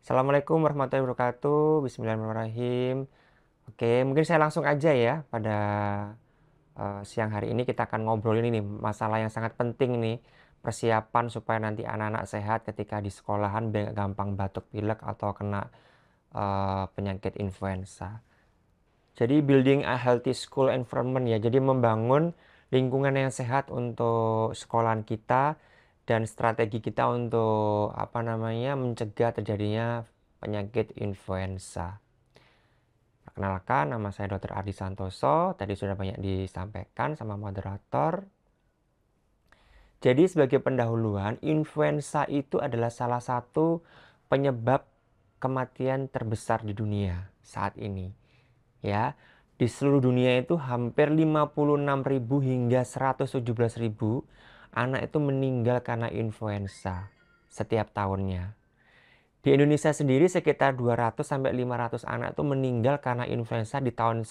Assalamualaikum warahmatullahi wabarakatuh. Bismillahirrahmanirrahim. Oke, mungkin saya langsung aja ya pada siang hari ini kita akan ngobrolin ini masalah yang sangat penting nih, persiapan supaya nanti anak-anak sehat ketika di sekolahan biar nggak gampang batuk pilek atau kena penyakit influenza. Jadi building a healthy school environment ya. Jadi membangun lingkungan yang sehat untuk sekolahan kita dan strategi kita untuk mencegah terjadinya penyakit influenza. Perkenalkan, nama saya Dr. Ardi Santoso. Tadi sudah banyak disampaikan sama moderator. Jadi sebagai pendahuluan, influenza itu adalah salah satu penyebab kematian terbesar di dunia saat ini. Ya, di seluruh dunia itu hampir 56.000 hingga 117.000 anak itu meninggal karena influenza setiap tahunnya. Di Indonesia sendiri sekitar 200 sampai 500 anak itu meninggal karena influenza di tahun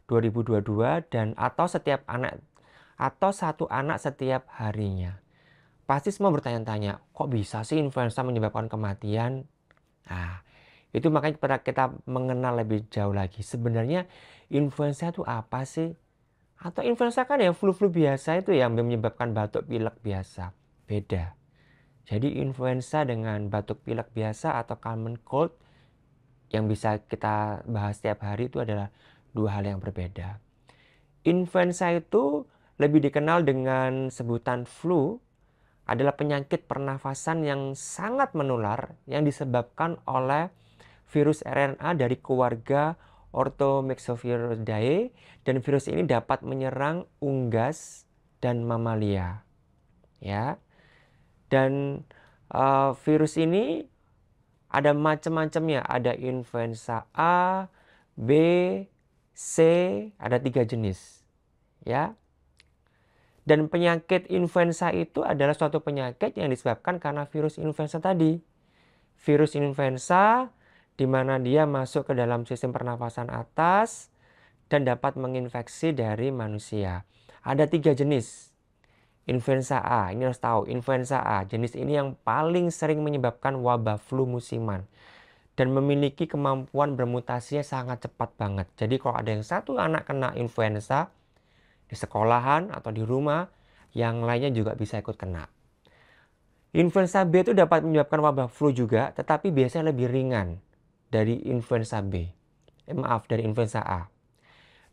2022 dan atau satu anak setiap harinya. Pasti semua bertanya-tanya, kok bisa sih influenza menyebabkan kematian? Nah, itu makanya kita mengenal lebih jauh lagi. Sebenarnya influenza itu apa sih? Atau influenza kan ya flu-flu biasa itu yang menyebabkan batuk pilek biasa. Beda. Jadi influenza dengan batuk pilek biasa atau common cold yang bisa kita bahas setiap hari itu adalah dua hal yang berbeda. Influenza itu lebih dikenal dengan sebutan flu, adalah penyakit pernafasan yang sangat menular yang disebabkan oleh virus RNA dari keluarga Orthomyxoviridae, dan virus ini dapat menyerang unggas dan mamalia. Ya. Dan virus ini ada macam-macamnya, ada influenza A, B, C, ada 3 jenis. Ya. Dan penyakit influenza itu adalah suatu penyakit yang disebabkan karena virus influenza tadi. Virus influenza di mana dia masuk ke dalam sistem pernafasan atas dan dapat menginfeksi dari manusia. Ada 3 jenis. Influenza A, ini harus tahu, influenza A, jenis ini yang paling sering menyebabkan wabah flu musiman dan memiliki kemampuan bermutasinya sangat cepat banget. Jadi kalau ada yang satu anak kena influenza di sekolahan atau di rumah, yang lainnya juga bisa ikut kena. Influenza B itu dapat menyebabkan wabah flu juga, tetapi biasanya lebih ringan dari influenza B. Dari influenza A.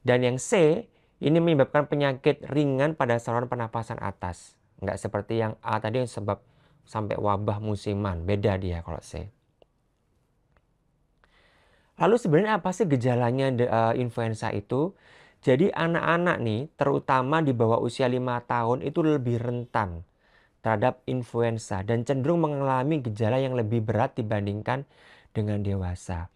Dan yang C, ini menyebabkan penyakit ringan pada saluran pernapasan atas. Nggak seperti yang A tadi yang sebab sampai wabah musiman. Beda dia kalau C. Lalu sebenarnya apa sih gejalanya influenza itu? Jadi anak-anak nih, terutama di bawah usia 5 tahun itu lebih rentan terhadap influenza dan cenderung mengalami gejala yang lebih berat dibandingkan dengan dewasa.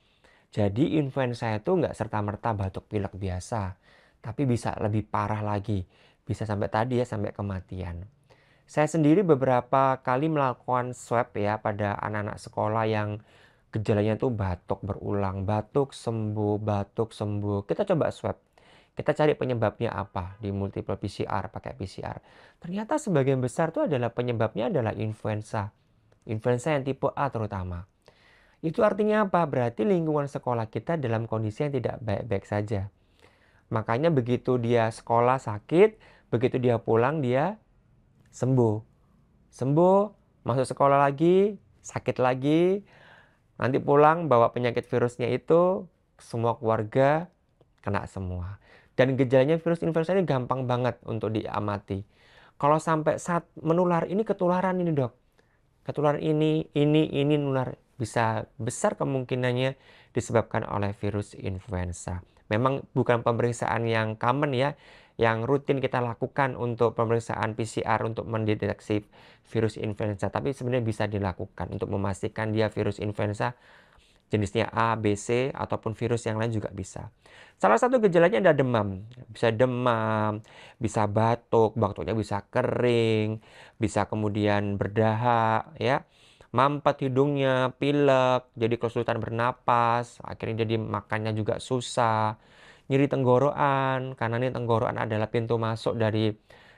Jadi influenza itu nggak serta-merta batuk pilek biasa, tapi bisa lebih parah lagi. Bisa sampai tadi ya, sampai kematian. Saya sendiri beberapa kali melakukan swab ya pada anak-anak sekolah yang gejalanya tuh batuk berulang, batuk sembuh. Kita coba swab. Kita cari penyebabnya apa di multiple PCR, pakai PCR. Ternyata sebagian besar tuh adalah penyebabnya adalah influenza. Influenza yang tipe A terutama. Itu artinya apa? Berarti lingkungan sekolah kita dalam kondisi yang tidak baik-baik saja. Makanya begitu dia sekolah sakit, begitu dia pulang dia sembuh. Sembuh, masuk sekolah lagi, sakit lagi, nanti pulang bawa penyakit virusnya itu, semua keluarga kena semua. Dan gejalanya virus influenza ini gampang banget untuk diamati. Kalau sampai saat menular, ini ketularan ini dok. Ketularan ini nular. Bisa besar kemungkinannya disebabkan oleh virus influenza. Memang bukan pemeriksaan yang common ya, yang rutin kita lakukan untuk pemeriksaan PCR untuk mendeteksi virus influenza. Tapi sebenarnya bisa dilakukan untuk memastikan dia virus influenza jenisnya A, B, C, ataupun virus yang lain juga bisa. Salah satu gejalanya ada demam. Bisa demam, bisa batuk, batuknya bisa kering, bisa kemudian berdahak, ya. Mampet hidungnya, pilek, jadi kesulitan bernapas, akhirnya jadi makannya juga susah. Nyeri tenggorokan, karena ini tenggorokan adalah pintu masuk dari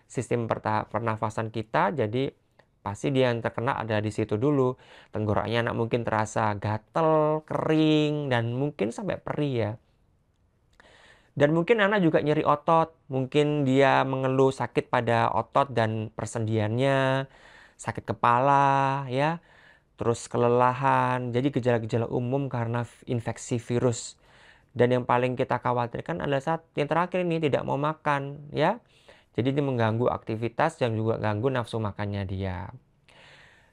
sistem pernafasan kita, jadi pasti dia yang terkena ada di situ dulu. Tenggorokannya anak mungkin terasa gatel, kering, dan mungkin sampai perih ya. Dan mungkin anak juga nyeri otot, mungkin dia mengeluh sakit pada otot dan persendiannya, sakit kepala ya, terus kelelahan. Jadi gejala-gejala umum karena infeksi virus. Dan yang paling kita khawatirkan adalah saat yang terakhir ini tidak mau makan ya. Jadi ini mengganggu aktivitas dan juga ganggu nafsu makannya dia.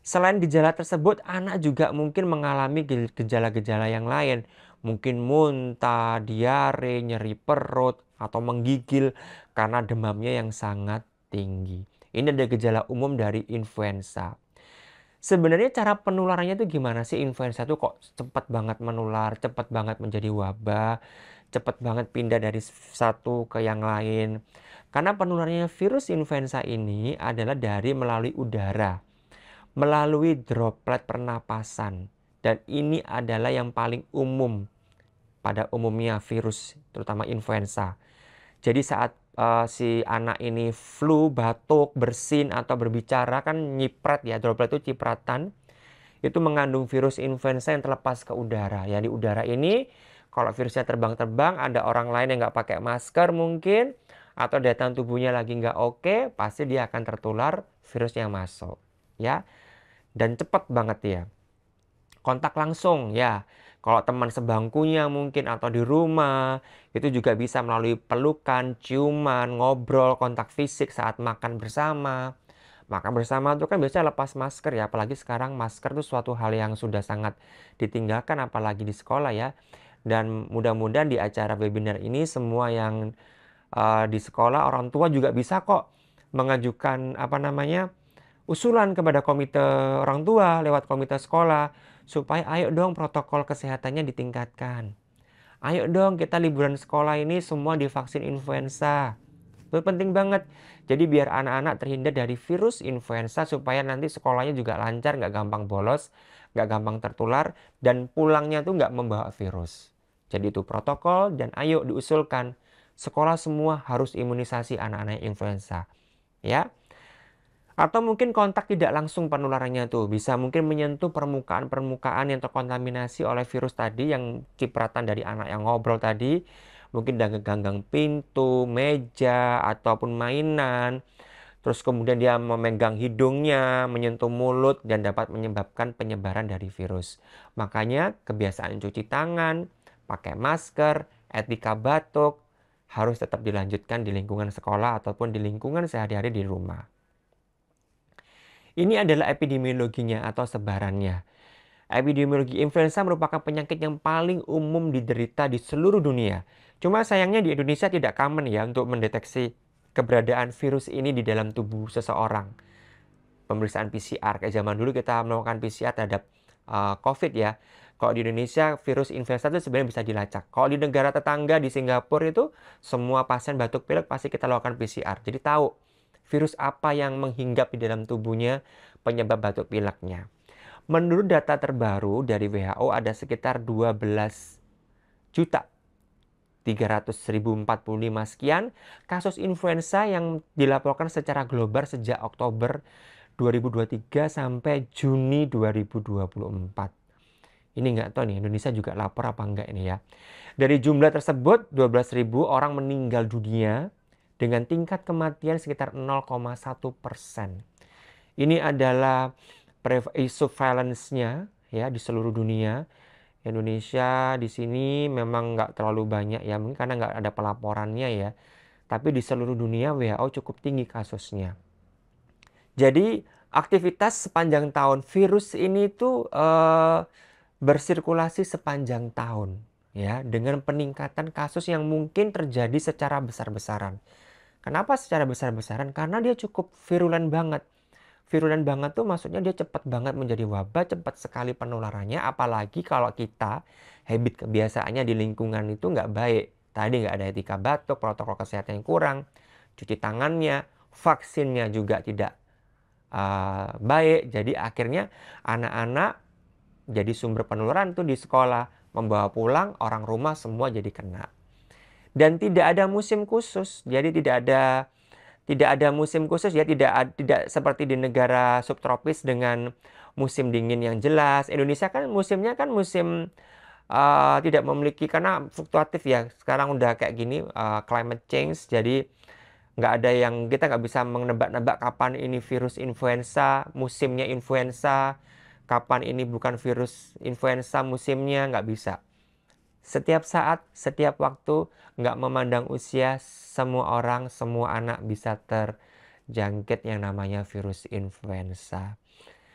Selain gejala tersebut, anak juga mungkin mengalami gejala-gejala yang lain. Mungkin muntah, diare, nyeri perut, atau menggigil karena demamnya yang sangat tinggi. Ini ada gejala umum dari influenza. Sebenarnya cara penularannya itu gimana sih? Influenza itu kok cepat banget menular, cepat banget menjadi wabah, cepat banget pindah dari satu ke yang lain. Karena penularannya virus influenza ini adalah melalui udara, melalui droplet pernapasan. Dan ini adalah yang paling umum pada umumnya virus, terutama influenza. Jadi saat si anak ini flu, batuk, bersin, atau berbicara kan nyiprat ya, droplet itu cipratan. Itu mengandung virus influenza yang terlepas ke udara. Yang di udara ini, kalau virusnya terbang-terbang, ada orang lain yang nggak pakai masker mungkin, atau daya tahan tubuhnya lagi nggak oke, pasti dia akan tertular virus yang masuk. Ya, dan cepat banget ya. Kontak langsung ya. Kalau teman sebangkunya mungkin atau di rumah, itu juga bisa melalui pelukan, ciuman, ngobrol, kontak fisik saat makan bersama. Makan bersama itu kan biasanya lepas masker ya, apalagi sekarang masker itu suatu hal yang sudah sangat ditinggalkan apalagi di sekolah ya. Dan mudah-mudahan di acara webinar ini semua yang di sekolah, orang tua juga bisa kok mengajukan usulan kepada komite orang tua lewat komite sekolah supaya ayo dong protokol kesehatannya ditingkatkan. Ayo dong kita liburan sekolah ini semua divaksin influenza. Itu penting banget. Jadi biar anak-anak terhindar dari virus influenza supaya nanti sekolahnya juga lancar, nggak gampang bolos, nggak gampang tertular, dan pulangnya tuh nggak membawa virus. Jadi itu protokol dan ayo diusulkan. Sekolah semua harus imunisasi anak-anak influenza. Ya. Atau mungkin kontak tidak langsung penularannya tuh. Bisa mungkin menyentuh permukaan-permukaan yang terkontaminasi oleh virus tadi, yang cipratan dari anak yang ngobrol tadi. Mungkin dari ganggang pintu, meja, ataupun mainan. Terus kemudian dia memegang hidungnya, menyentuh mulut, dan dapat menyebabkan penyebaran dari virus. Makanya kebiasaan cuci tangan, pakai masker, etika batuk, harus tetap dilanjutkan di lingkungan sekolah ataupun di lingkungan sehari-hari di rumah. Ini adalah epidemiologinya atau sebarannya. Epidemiologi influenza merupakan penyakit yang paling umum diderita di seluruh dunia. Cuma sayangnya di Indonesia tidak common ya untuk mendeteksi keberadaan virus ini di dalam tubuh seseorang. Pemeriksaan PCR, kayak zaman dulu kita melakukan PCR terhadap COVID ya. Kalau di Indonesia virus influenza itu sebenarnya bisa dilacak. Kalau di negara tetangga di Singapura itu semua pasien batuk pilek pasti kita lakukan PCR. Jadi tahu virus apa yang menghinggap di dalam tubuhnya penyebab batuk pileknya. Menurut data terbaru dari WHO ada sekitar 12.300.045 sekian kasus influenza yang dilaporkan secara global sejak Oktober 2023 sampai Juni 2024. Ini nggak tahu nih Indonesia juga lapor apa enggak ini ya. Dari jumlah tersebut 12.000 orang meninggal dunia dengan tingkat kematian sekitar 0,1%. Ini adalah surveillance-nya ya di seluruh dunia. Indonesia di sini memang nggak terlalu banyak ya, mungkin karena nggak ada pelaporannya ya. Tapi di seluruh dunia WHO cukup tinggi kasusnya. Jadi aktivitas sepanjang tahun virus ini tuh bersirkulasi sepanjang tahun ya, dengan peningkatan kasus yang mungkin terjadi secara besar-besaran. Kenapa secara besar-besaran? Karena dia cukup virulen banget. Virulen banget tuh maksudnya dia cepat banget menjadi wabah, cepat sekali penularannya. Apalagi kalau kita habit kebiasaannya di lingkungan itu nggak baik. Tadi nggak ada etika batuk, protokol kesehatan yang kurang, cuci tangannya, vaksinnya juga tidak baik. Jadi akhirnya anak-anak jadi sumber penularan tuh di sekolah. Membawa pulang, orang rumah semua jadi kena. Dan tidak ada musim khusus, jadi tidak ada Tidak ada musim khusus ya, tidak seperti di negara subtropis dengan musim dingin yang jelas. Indonesia kan musimnya kan musim tidak memiliki, karena fluktuatif ya. Sekarang udah kayak gini, climate change, jadi nggak ada yang, kita nggak bisa menebak-nebak kapan ini virus influenza, musimnya influenza, kapan ini bukan virus influenza musimnya, nggak bisa. Setiap saat, setiap waktu, nggak memandang usia, semua orang, semua anak bisa terjangkit yang namanya virus influenza.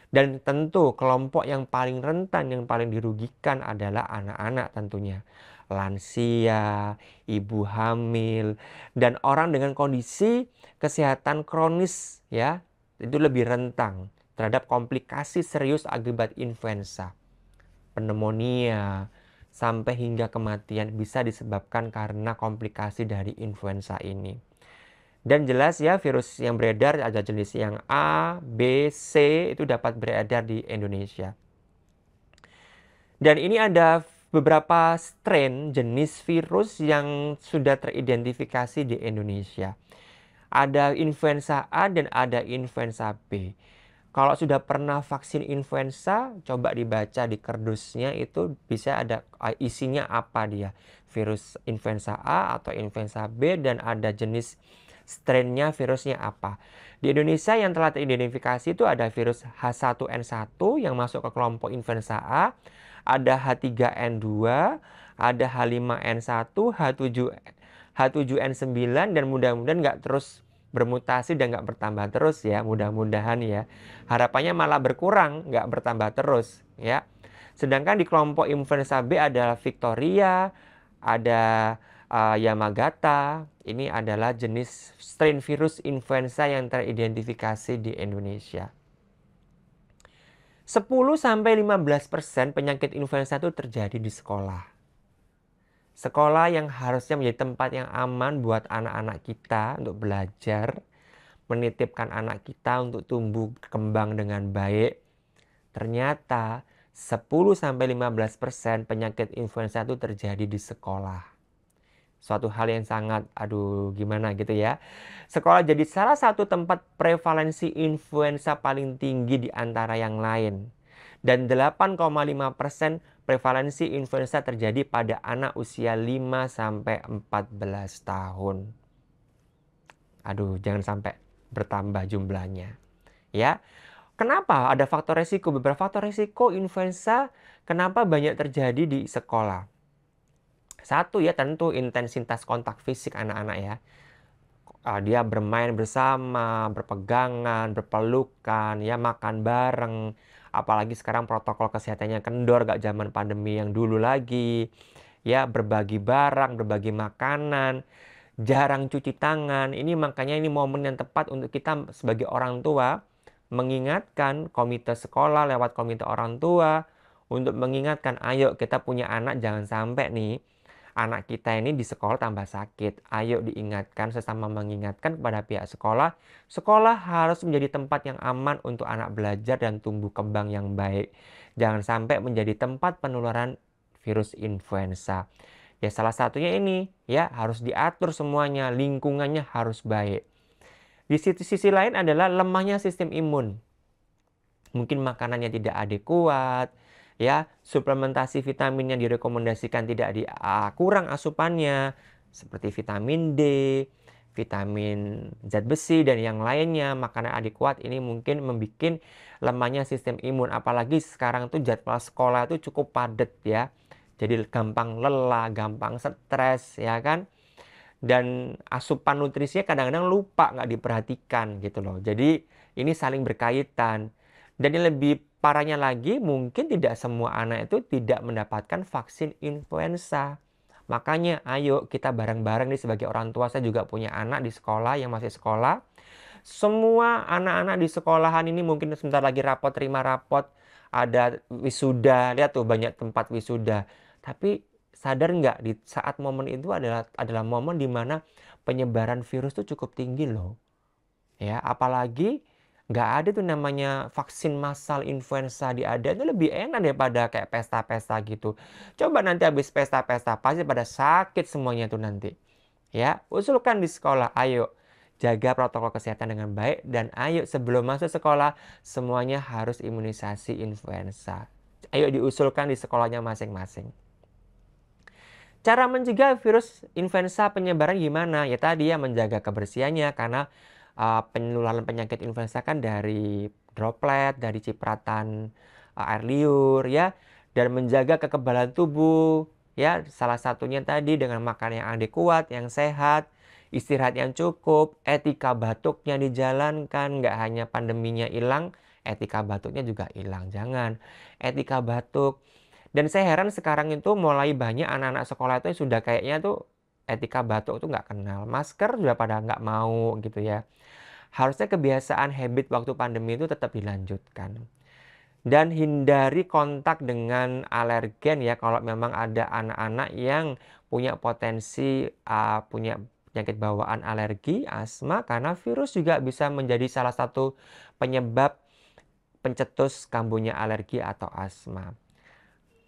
Dan tentu kelompok yang paling rentan, yang paling dirugikan adalah anak-anak tentunya. Lansia, ibu hamil, dan orang dengan kondisi kesehatan kronis ya, itu lebih rentan terhadap komplikasi serius akibat influenza. Pneumonia, sampai hingga kematian bisa disebabkan karena komplikasi dari influenza ini. Dan jelas ya, virus yang beredar ada jenis yang A, B, C itu dapat beredar di Indonesia. Dan ini ada beberapa strain jenis virus yang sudah teridentifikasi di Indonesia. Ada influenza A dan ada influenza B. Kalau sudah pernah vaksin influenza, coba dibaca di kardusnya, itu bisa ada isinya apa dia. Virus influenza A atau influenza B, dan ada jenis strainnya, virusnya apa. Di Indonesia yang telah teridentifikasi itu ada virus H1N1 yang masuk ke kelompok influenza A, ada H3N2, ada H5N1, H7N9, dan mudah-mudahan nggak terus bermutasi dan nggak bertambah terus ya, mudah-mudahan ya. Harapannya malah berkurang, nggak bertambah terus ya. Sedangkan di kelompok influenza B ada Victoria, ada Yamagata. Ini adalah jenis strain virus influenza yang teridentifikasi di Indonesia. 10-15% penyakit influenza itu terjadi di sekolah. Sekolah yang harusnya menjadi tempat yang aman buat anak-anak kita untuk belajar, menitipkan anak kita untuk tumbuh kembang dengan baik. Ternyata 10-15% penyakit influenza itu terjadi di sekolah. Suatu hal yang sangat, gimana gitu ya. Sekolah jadi salah satu tempat prevalensi influenza paling tinggi di antara yang lain. Dan 8,5% prevalensi influenza terjadi pada anak usia 5-14 tahun. Jangan sampai bertambah jumlahnya. Ya. Kenapa? Ada faktor resiko. Beberapa faktor resiko influenza kenapa banyak terjadi di sekolah. Satu ya, tentu intensitas kontak fisik anak-anak ya. Dia bermain bersama, berpegangan, berpelukan, ya, makan bareng. Apalagi sekarang protokol kesehatannya kendor, gak zaman pandemi yang dulu lagi. Ya, berbagi barang, berbagi makanan, jarang cuci tangan. Ini makanya ini momen yang tepat untuk kita sebagai orang tua mengingatkan komite sekolah lewat komite orang tua untuk mengingatkan, ayo kita punya anak, jangan sampai nih anak kita ini di sekolah tambah sakit. Ayo diingatkan, sesama mengingatkan kepada pihak sekolah. Sekolah harus menjadi tempat yang aman untuk anak belajar dan tumbuh kembang yang baik. Jangan sampai menjadi tempat penularan virus influenza. Ya, salah satunya ini ya, harus diatur semuanya, lingkungannya harus baik. Di sisi lain adalah lemahnya sistem imun. Mungkin makanannya tidak adekuat, ya, suplementasi vitamin yang direkomendasikan kurang asupannya, seperti vitamin D, vitamin zat besi, dan yang lainnya. Makanan adekuat ini mungkin membuat lemahnya sistem imun. Apalagi sekarang tuh jadwal sekolah itu cukup padat ya, jadi gampang lelah, gampang stres ya kan. Dan asupan nutrisinya kadang-kadang lupa, nggak diperhatikan gitu loh. Jadi ini saling berkaitan. Dan yang lebih parahnya lagi, mungkin tidak semua anak itu tidak mendapatkan vaksin influenza. Makanya ayo kita bareng-bareng nih sebagai orang tua. Saya juga punya anak di sekolah yang masih sekolah. Semua anak-anak di sekolahan ini mungkin sebentar lagi terima rapot, ada wisuda. Lihat tuh banyak tempat wisuda. Tapi sadar nggak, di saat momen itu adalah momen di mana penyebaran virus tuh cukup tinggi loh. Ya, apalagi nggak ada tuh namanya vaksin massal influenza diadain, itu lebih enak daripada kayak pesta-pesta gitu. Coba nanti habis pesta-pesta pasti pada sakit semuanya tuh nanti. Ya, usulkan di sekolah, ayo jaga protokol kesehatan dengan baik, dan ayo sebelum masuk sekolah semuanya harus imunisasi influenza. Ayo diusulkan di sekolahnya masing-masing. Cara mencegah virus influenza penyebaran gimana? Ya tadi ya, menjaga kebersihannya, karena penularan penyakit influenza kan dari droplet, dari cipratan air liur ya, dan menjaga kekebalan tubuh ya, salah satunya tadi dengan makan yang adekuat, yang sehat, istirahat yang cukup, etika batuknya dijalankan, nggak hanya pandeminya hilang, etika batuknya juga hilang. Jangan etika batuk. Dan saya heran sekarang itu mulai banyak anak-anak sekolah itu yang sudah kayaknya tuh etika batuk tuh nggak kenal. Masker sudah pada nggak mau gitu ya. Harusnya kebiasaan habit waktu pandemi itu tetap dilanjutkan. Dan hindari kontak dengan alergen ya, kalau memang ada anak-anak yang punya potensi punya penyakit bawaan alergi, asma, karena virus juga bisa menjadi salah satu penyebab pencetus kambuhnya alergi atau asma.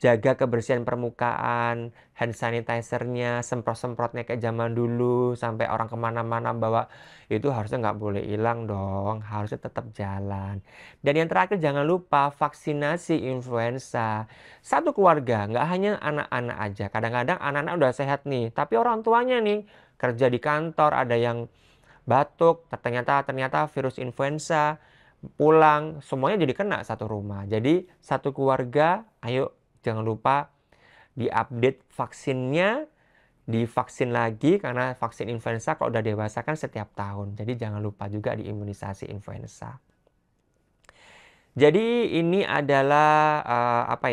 Jaga kebersihan permukaan, hand sanitizer-nya, semprot-semprotnya kayak zaman dulu, sampai orang kemana-mana bawa, itu harusnya nggak boleh hilang dong, harusnya tetap jalan. Dan yang terakhir, jangan lupa vaksinasi influenza. Satu keluarga, nggak hanya anak-anak aja, kadang-kadang anak-anak udah sehat nih, tapi orang tuanya nih, kerja di kantor, ada yang batuk, ternyata virus influenza, pulang, semuanya jadi kena satu rumah. Jadi satu keluarga, ayo jangan lupa diupdate vaksinnya, divaksin lagi, karena vaksin influenza kalau udah dewasa kan setiap tahun. Jadi jangan lupa juga diimunisasi influenza. Jadi ini adalah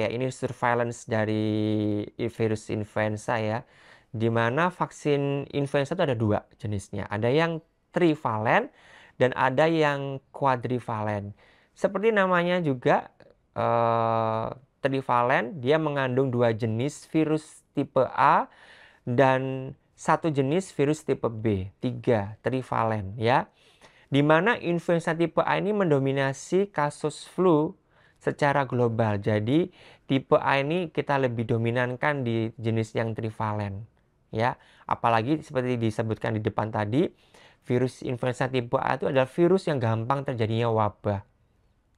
ini surveillance dari virus influenza ya. Di mana vaksin influenza itu ada dua jenisnya. Ada yang trivalen dan ada yang quadrivalen. Seperti namanya juga, trivalen, dia mengandung dua jenis virus tipe A dan satu jenis virus tipe B. 3 trivalen ya. Di mana influenza tipe A ini mendominasi kasus flu secara global. Jadi tipe A ini kita lebih dominankan di jenis yang trivalen ya. Apalagi seperti disebutkan di depan tadi, virus influenza tipe A itu adalah virus yang gampang terjadinya wabah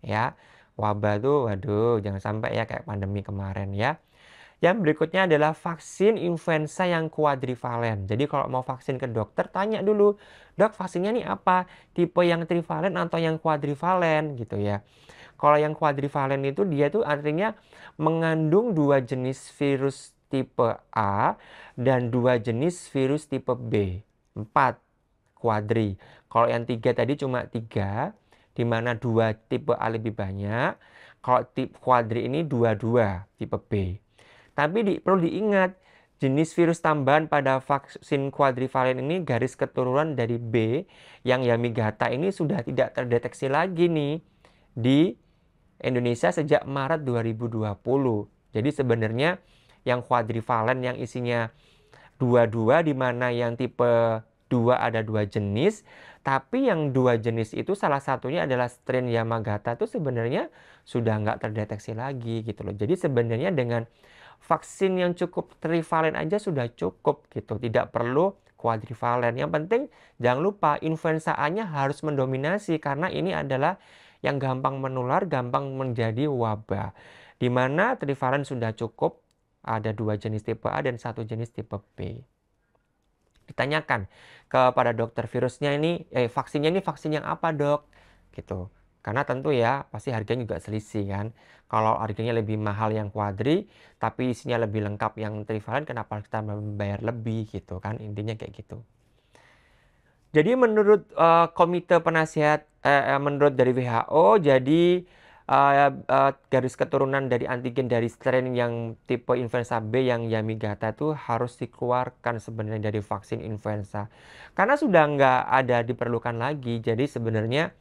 ya. Wabah tuh waduh, jangan sampai ya kayak pandemi kemarin ya. Yang berikutnya adalah vaksin influenza yang kuadrivalen. Jadi kalau mau vaksin ke dokter, tanya dulu, dok vaksinnya nih apa? Tipe yang trivalen atau yang kuadrivalen gitu ya. Kalau yang kuadrivalen itu dia tuh artinya mengandung dua jenis virus tipe A dan dua jenis virus tipe B. 4 kuadri. Kalau yang 3 tadi cuma 3, di mana 2 tipe A lebih banyak. Kalau tipe kuadri ini 22 tipe B. Tapi perlu diingat, jenis virus tambahan pada vaksin kuadrivalen ini garis keturunan dari B yang Yamagata ini sudah tidak terdeteksi lagi nih di Indonesia sejak Maret 2020. Jadi sebenarnya yang kuadrivalen yang isinya 22, di mana yang tipe 2 ada 2 jenis, tapi yang 2 jenis itu salah satunya adalah strain Yamagata itu sebenarnya sudah nggak terdeteksi lagi gitu loh. Jadi sebenarnya dengan vaksin yang cukup trivalen aja sudah cukup gitu, tidak perlu kuadrivalen. Yang penting jangan lupa influenza A-nya harus mendominasi, karena ini adalah yang gampang menular, gampang menjadi wabah. Di mana trivalen sudah cukup, ada 2 jenis tipe A dan 1 jenis tipe B. Ditanyakan kepada dokter, virusnya ini, vaksinnya ini vaksin yang apa dok? Gitu. Karena tentu ya, pasti harganya juga selisih kan. Kalau harganya lebih mahal yang kuadri, tapi isinya lebih lengkap yang trivalen, kenapa kita membayar lebih gitu kan. Intinya kayak gitu. Jadi menurut komite penasihat, menurut dari WHO, jadi garis keturunan dari antigen dari strain yang tipe influenza B yang Yamagata itu harus dikeluarkan sebenarnya dari vaksin influenza. Karena sudah nggak ada diperlukan lagi, jadi sebenarnya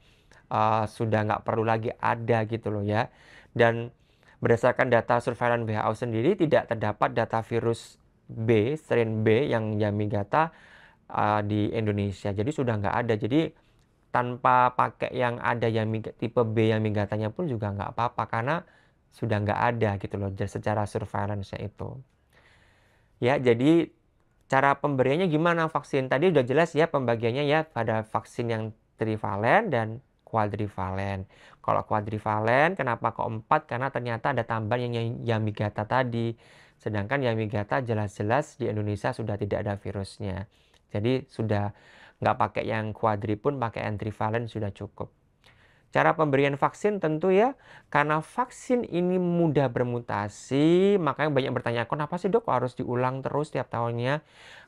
sudah nggak perlu lagi ada gitu loh ya. Dan berdasarkan data surveillance WHO sendiri, tidak terdapat data virus B, strain B yang Yamagata di Indonesia. Jadi sudah nggak ada. Jadi tanpa pakai yang ada tipe B Yamagatanya pun juga nggak apa-apa, karena sudah nggak ada gitu loh secara surveillance-nya itu. Ya, jadi Cara pemberiannya gimana vaksin? Tadi udah jelas ya pembagiannya ya pada vaksin yang trivalen dan kuadrivalen. Kalau kuadrivalen kenapa kok 4? Karena ternyata ada tambahan yang Yamagata tadi. Sedangkan Yamagata jelas-jelas di Indonesia sudah tidak ada virusnya. Jadi sudah nggak pakai yang kuadri pun pakai yang trivalen sudah cukup. Cara pemberian vaksin tentu ya, karena vaksin ini mudah bermutasi, makanya banyak bertanya, kenapa sih dok harus diulang terus tiap tahunnya?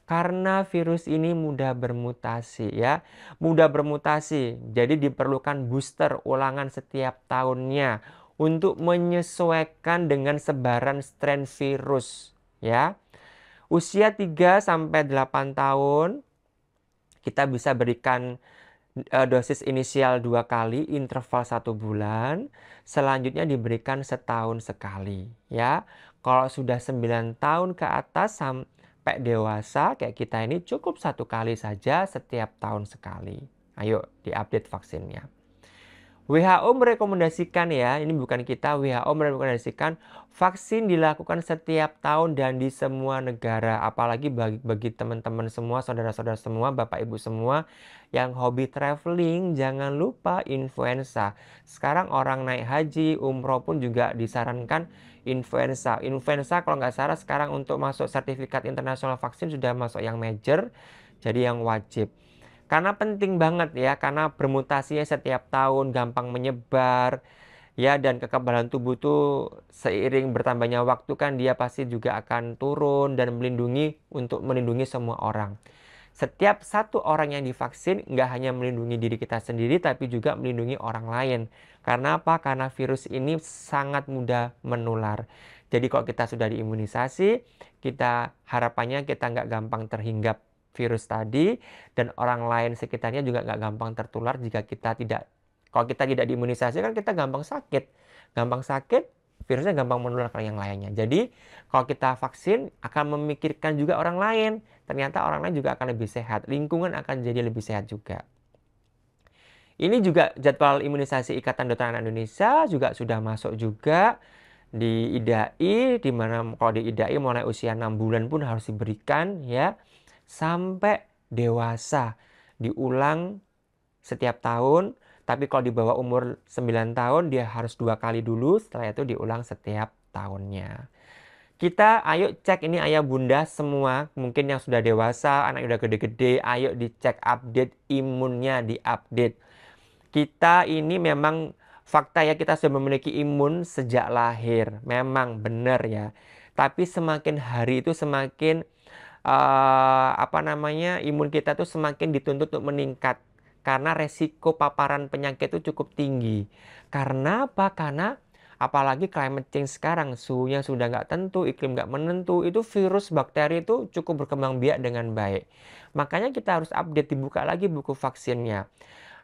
Karena virus ini mudah bermutasi ya, mudah bermutasi. Jadi diperlukan booster ulangan setiap tahunnya untuk menyesuaikan dengan sebaran strain virus ya. Usia 3 sampai 8 tahun kita bisa berikan dosis inisial 2 kali, interval 1 bulan. Selanjutnya diberikan setahun sekali ya. Kalau sudah 9 tahun ke atas sampai dewasa kayak kita ini cukup 1 kali saja setiap tahun sekali. Ayo diupdate vaksinnya. WHO merekomendasikan ya, ini bukan kita, WHO merekomendasikan vaksin dilakukan setiap tahun dan di semua negara. Apalagi bagi teman-teman semua, saudara-saudara semua, bapak ibu semua yang hobi traveling, jangan lupa influenza. Sekarang orang naik haji, umroh pun juga disarankan influenza. Influenza kalau nggak salah sekarang untuk masuk sertifikat internasional vaksin sudah masuk yang major, jadi yang wajib. Karena penting banget ya, karena bermutasinya setiap tahun, gampang menyebar, ya, dan kekebalan tubuh tuh seiring bertambahnya waktu kan dia pasti juga akan turun dan melindungi semua orang. Setiap satu orang yang divaksin nggak hanya melindungi diri kita sendiri, tapi juga melindungi orang lain. Karena apa? Karena virus ini sangat mudah menular. Jadi kalau kita sudah diimunisasi, harapannya kita nggak gampang terhinggap virus tadi, dan orang lain sekitarnya juga nggak gampang tertular kalau kita tidak diimunisasi kan kita gampang sakit, virusnya gampang menular ke yang lainnya. Jadi kalau kita vaksin akan memikirkan juga orang lain, ternyata orang lain juga akan lebih sehat, lingkungan akan jadi lebih sehat juga. Ini juga jadwal imunisasi Ikatan Dokter Anak Indonesia juga sudah masuk juga di IDAI, di mana kalau di IDAI mulai usia 6 bulan pun harus diberikan ya, sampai dewasa. Diulang setiap tahun, tapi kalau di bawah umur 9 tahun dia harus 2 kali dulu, setelah itu diulang setiap tahunnya. Kita ayo cek ini ayah bunda semua, mungkin yang sudah dewasa, anak udah gede-gede, ayo dicek update imunnya, diupdate. Kita ini memang fakta ya, kita sudah memiliki imun sejak lahir, memang benar ya. Tapi semakin hari itu semakin imun kita tuh semakin dituntut untuk meningkat karena resiko paparan penyakit itu cukup tinggi. Karena apa? Karena apalagi climate change sekarang, suhunya sudah nggak tentu, iklim nggak menentu, itu virus bakteri itu cukup berkembang biak dengan baik. Makanya kita harus update, dibuka lagi buku vaksinnya.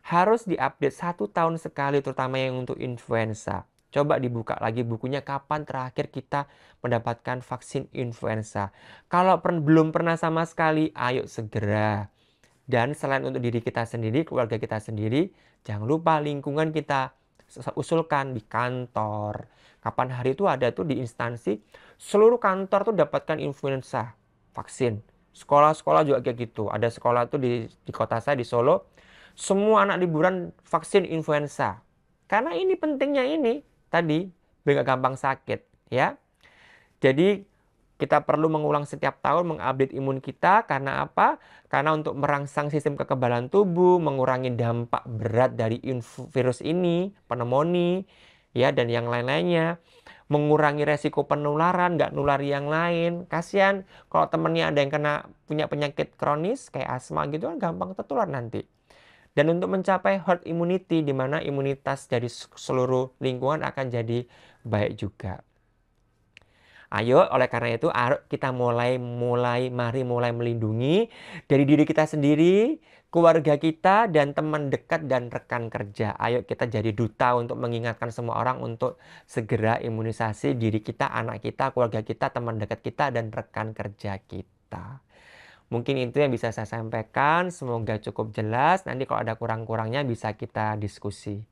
Harus diupdate 1 tahun sekali, terutama yang untuk influenza. Coba dibuka lagi bukunya, kapan terakhir kita mendapatkan vaksin influenza. Kalau belum pernah sama sekali, ayo segera. Dan selain untuk diri kita sendiri, keluarga kita sendiri, jangan lupa lingkungan kita usulkan di kantor. Kapan hari itu ada tuh di instansi, seluruh kantor tuh dapatkan influenza vaksin. Sekolah-sekolah juga kayak gitu. Ada sekolah tuh di kota saya di Solo, semua anak liburan vaksin influenza. Karena ini pentingnya ini tadi biar gak gampang sakit ya. Jadi kita perlu mengulang setiap tahun, mengupdate imun kita. Karena apa? Karena untuk merangsang sistem kekebalan tubuh, mengurangi dampak berat dari virus ini, pneumonia ya, dan yang lain-lainnya. Mengurangi resiko penularan, nggak nulari yang lain. Kasihan kalau temennya ada yang punya penyakit kronis kayak asma gitu kan, gampang tertular nanti. Dan untuk mencapai herd immunity, di mana imunitas dari seluruh lingkungan akan jadi baik juga. Ayo, oleh karena itu, kita mari mulai melindungi dari diri kita sendiri, keluarga kita, dan teman dekat dan rekan kerja. Ayo kita jadi duta untuk mengingatkan semua orang untuk segera imunisasi diri kita, anak kita, keluarga kita, teman dekat kita, dan rekan kerja kita. Mungkin itu yang bisa saya sampaikan. Semoga cukup jelas. Nanti kalau ada kurang-kurangnya bisa kita diskusi.